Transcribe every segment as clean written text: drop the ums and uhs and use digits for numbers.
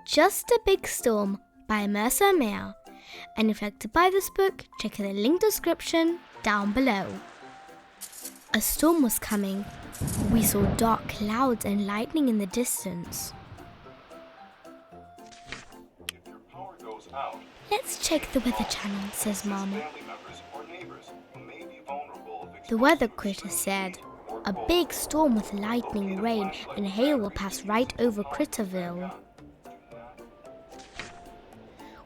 Just a Big Storm by Mercer. And if you'd like to buy this book, check the link description down below. A storm was coming. We saw dark clouds and lightning in the distance. If your power goes out, Let's check the weather channel, says Mom. family members or neighbors who may be vulnerable if The weather critter said, a big storm with lightning, rain, and hail will pass right over Critterville.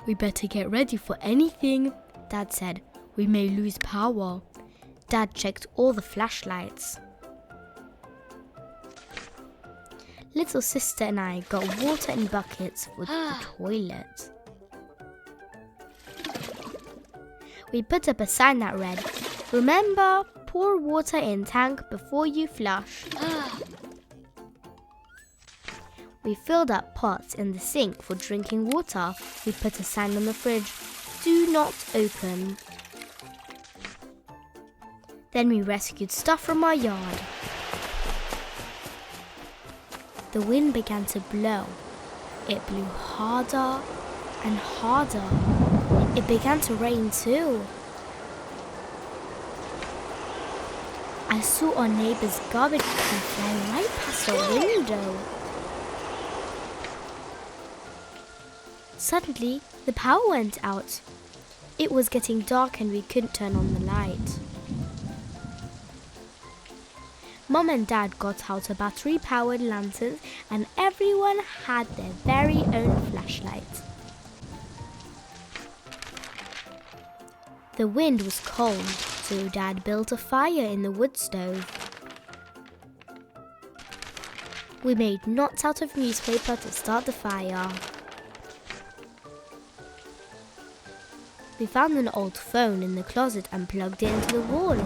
We better get ready for anything, Dad said. We may lose power. Dad checked all the flashlights. Little sister and I got water in buckets for the toilet. We put up a sign that read, "Remember, pour water in tank before you flush." We filled up pots in the sink for drinking water. We put a sign on the fridge, "Do not open." Then we rescued stuff from our yard. The wind began to blow. It blew harder and harder. It began to rain too. I saw our neighbor's garbage can fly right past our window. Suddenly, the power went out. It was getting dark and we couldn't turn on the light. Mom and Dad got out a battery-powered lantern and everyone had their very own flashlight. The wind was cold, so Dad built a fire in the wood stove. We made knots out of newspaper to start the fire. We found an old phone in the closet and plugged it into the wall.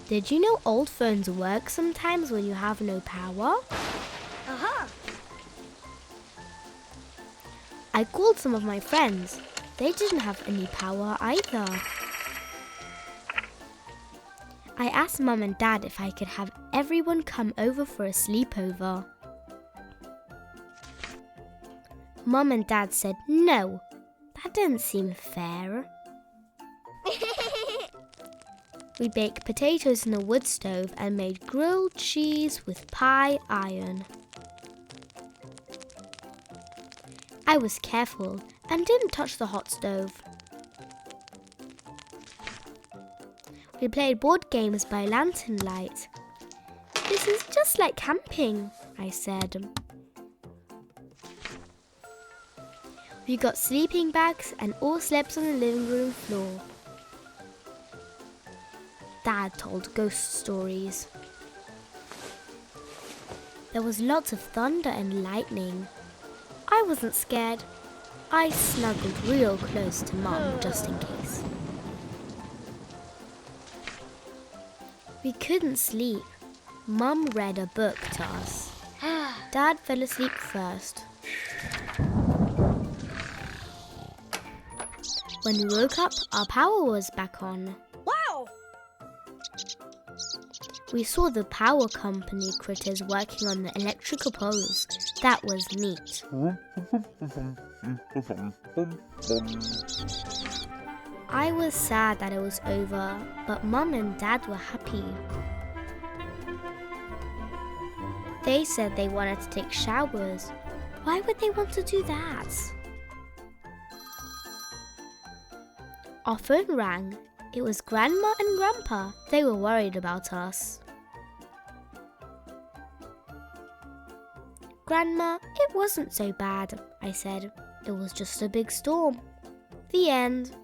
Did you know old phones work sometimes when you have no power? I called some of my friends. They didn't have any power either. I asked Mum and Dad if I could have everyone come over for a sleepover. Mum and Dad said no. That didn't seem fair. We baked potatoes in the wood stove and made grilled cheese with pie iron. I was careful and didn't touch the hot stove. We played board games by lantern light. This is just like camping, I said. We got sleeping bags and all slept on the living room floor. Dad told ghost stories. There was lots of thunder and lightning. I wasn't scared. I snuggled real close to Mum just in case. We couldn't sleep. Mum read a book to us. Dad fell asleep first. When we woke up, our power was back on. Wow! We saw the power company critters working on the electrical poles. That was neat. I was sad that it was over, but Mum and Dad were happy. They said they wanted to take showers. Why would they want to do that? Our phone rang. It was Grandma and Grandpa. They were worried about us. Grandma, it wasn't so bad, I said. It was just a big storm. The end.